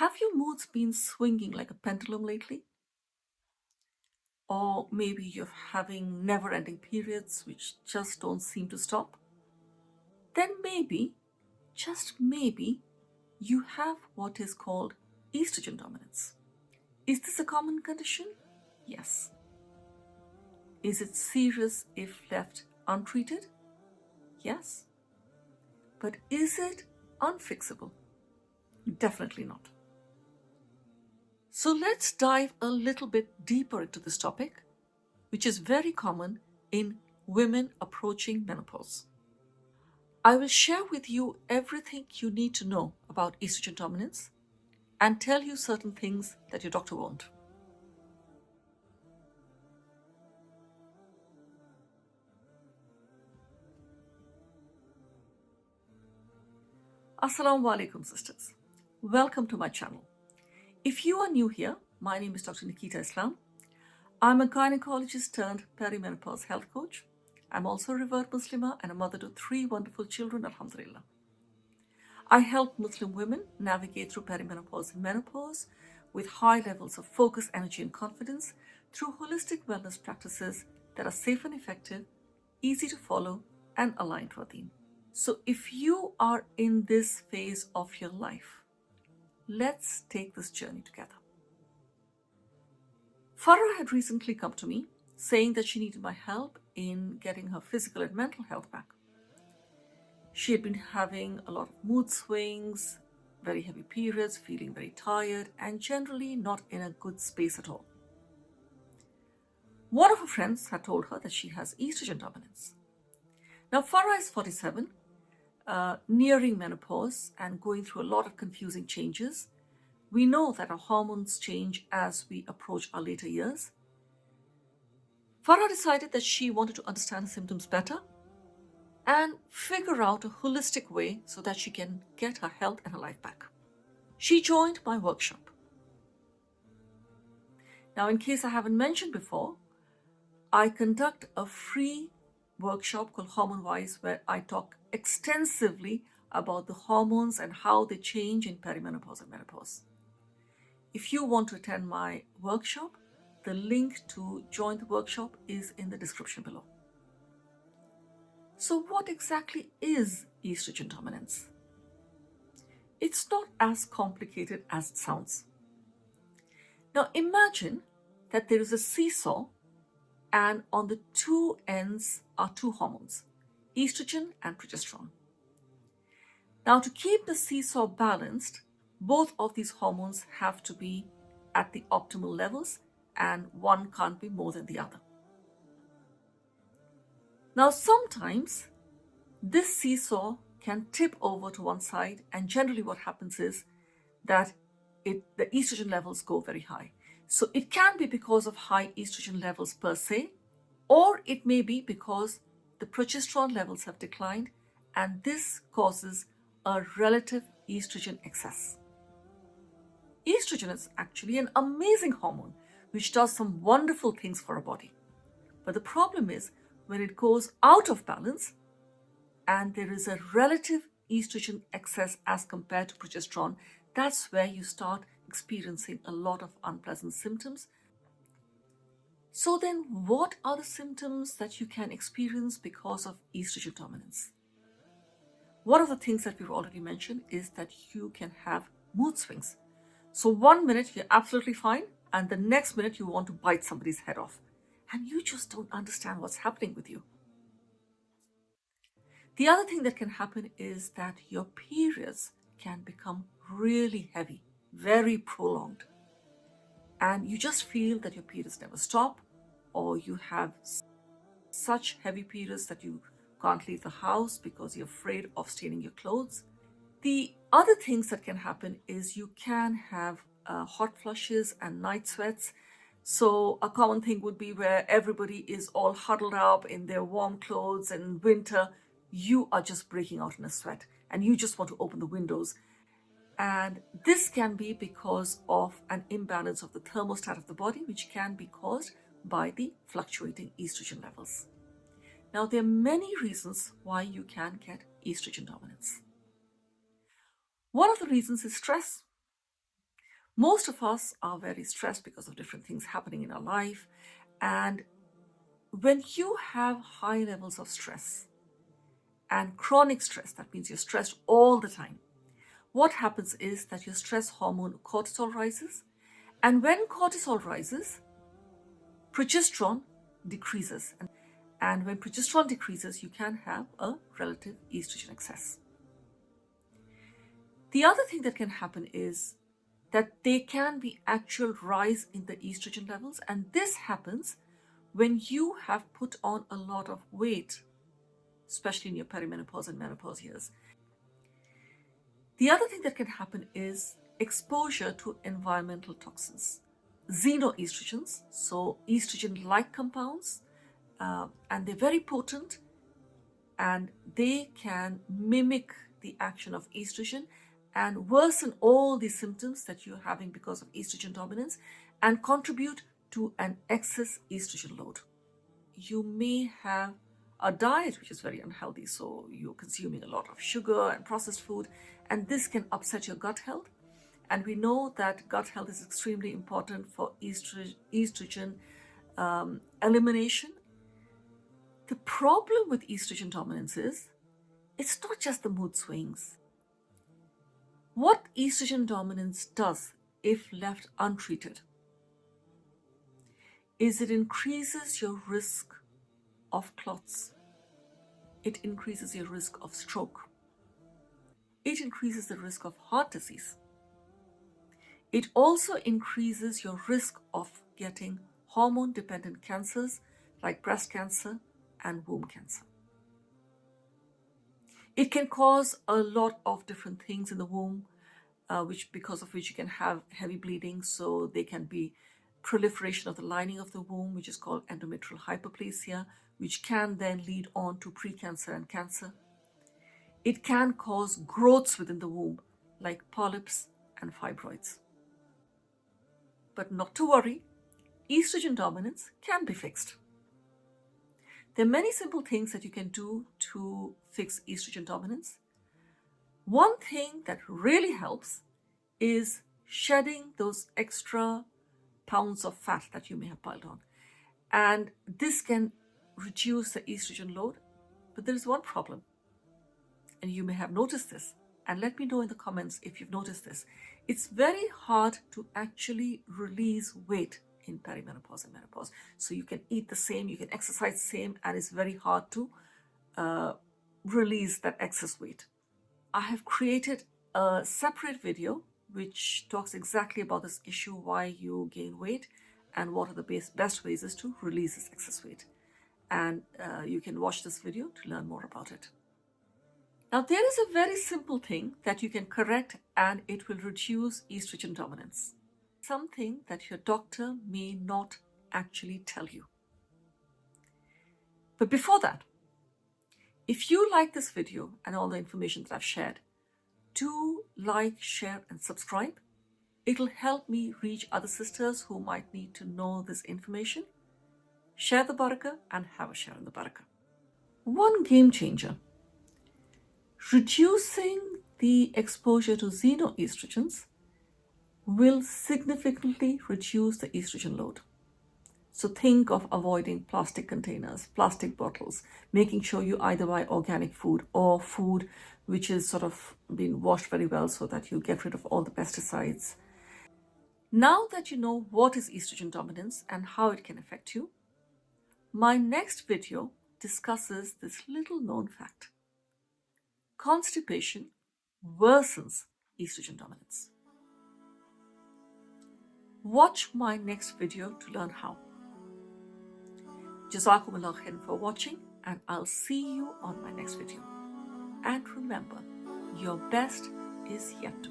Have your moods been swinging like a pendulum lately? Or maybe you're having never ending periods which just don't seem to stop? Then maybe, just maybe, you have what is called estrogen dominance. Is this a common condition? Yes. Is it serious if left untreated? Yes. But is it unfixable? Definitely not. So let's dive a little bit deeper into this topic, which is very common in women approaching menopause. I will share with you everything you need to know about estrogen dominance and tell you certain things that your doctor won't. Assalamu alaikum, sisters. Welcome to my channel. If you are new here, my name is Dr. Nikita Islam. I'm a gynecologist turned perimenopause health coach. I'm also a revert Muslimah and a mother to 3 wonderful children, alhamdulillah. I help Muslim women navigate through perimenopause and menopause with high levels of focus, energy, and confidence through holistic wellness practices that are safe and effective, easy to follow, and aligned to our theme. So, if you are in this phase of your life, let's take this journey together. Farah had recently come to me saying that she needed my help in getting her physical and mental health back. She had been having a lot of mood swings, very heavy periods, feeling very tired, and generally not in a good space at all. One of her friends had told her that she has estrogen dominance. Now, Farah is 47, nearing menopause and going through a lot of confusing changes. We know that our hormones change as we approach our later years. Farah decided that she wanted to understand her symptoms better and figure out a holistic way so that she can get her health and her life back. She joined my workshop. Now, in case I haven't mentioned before, I conduct a free workshop called Hormonewise where I talk extensively about the hormones and how they change in perimenopause and menopause. If you want to attend my workshop, the link to join the workshop is in the description below. So, what exactly is estrogen dominance? It's not as complicated as it sounds. Now, imagine that there is a seesaw, and on the two ends are 2 hormones, estrogen and progesterone. Now, to keep the seesaw balanced, both of these hormones have to be at the optimal levels, and one can't be more than the other. Now, sometimes this seesaw can tip over to one side, and generally what happens is that the estrogen levels go very high. So it can be because of high estrogen levels per se, or it may be because the progesterone levels have declined, and this causes a relative estrogen excess. Estrogen is actually an amazing hormone which does some wonderful things for our body. But the problem is when it goes out of balance and there is a relative estrogen excess as compared to progesterone, that's where you start experiencing a lot of unpleasant symptoms. So then, what are the symptoms that you can experience because of estrogen dominance? One of the things that we've already mentioned is that you can have mood swings. So 1 minute you're absolutely fine, and the next minute you want to bite somebody's head off, and you just don't understand what's happening with you. The other thing that can happen is that your periods can become really heavy, very prolonged, and you just feel that your periods never stop, or you have such heavy periods that you can't leave the house because you're afraid of staining your clothes. The other things that can happen is you can have hot flushes and night sweats. So a common thing would be where everybody is all huddled up in their warm clothes, and in winter you are just breaking out in a sweat and you just want to open the windows. And this can be because of an imbalance of the thermostat of the body, which can be caused by the fluctuating estrogen levels. Now, there are many reasons why you can get estrogen dominance. One of the reasons is stress. Most of us are very stressed because of different things happening in our life. And when you have high levels of stress and chronic stress, that means you're stressed all the time, what happens is that your stress hormone cortisol rises. And when cortisol rises, progesterone decreases. And when progesterone decreases, you can have a relative estrogen excess. The other thing that can happen is that there can be actual rise in the estrogen levels. And this happens when you have put on a lot of weight, especially in your perimenopause and menopause years. The other thing that can happen is exposure to environmental toxins, xenoestrogens, so estrogen-like compounds, and they're very potent, and they can mimic the action of estrogen and worsen all the symptoms that you're having because of estrogen dominance and contribute to an excess estrogen load. You may have a diet which is very unhealthy, so you're consuming a lot of sugar and processed food, and this can upset your gut health. And we know that gut health is extremely important for estrogen elimination. The problem with estrogen dominance is it's not just the mood swings. What estrogen dominance does, if left untreated, is it increases your risk of clots. It increases your risk of stroke. It increases the risk of heart disease. It also increases your risk of getting hormone-dependent cancers like breast cancer and womb cancer. It can cause a lot of different things in the womb, because of which you can have heavy bleeding. So there can be proliferation of the lining of the womb, which is called endometrial hyperplasia, which can then lead on to precancer and cancer. It can cause growths within the womb, like polyps and fibroids. But not to worry, estrogen dominance can be fixed. There are many simple things that you can do to fix estrogen dominance. One thing that really helps is shedding those extra pounds of fat that you may have piled on. And this can reduce the estrogen load. But there is one problem, and you may have noticed this. And let me know in the comments if you've noticed this. It's very hard to actually release weight in perimenopause and menopause. So you can eat the same, you can exercise the same, and it's very hard to release that excess weight. I have created a separate video which talks exactly about this issue, why you gain weight and what are the best ways is to release this excess weight. And you can watch this video to learn more about it. Now, there is a very simple thing that you can correct and it will reduce estrogen dominance. Something that your doctor may not actually tell you. But before that, if you like this video and all the information that I've shared, do like, share, and subscribe. It'll help me reach other sisters who might need to know this information. Share the barakah and have a share in the barakah. One game changer. Reducing the exposure to xenoestrogens will significantly reduce the estrogen load. So think of avoiding plastic containers, plastic bottles, making sure you either buy organic food or food which is sort of been washed very well so that you get rid of all the pesticides. Now that you know what is estrogen dominance and how it can affect you, my next video discusses this little known fact. Constipation worsens estrogen dominance. Watch my next video to learn how. Jazakumullah khair for watching, and I'll see you on my next video. And remember, your best is yet to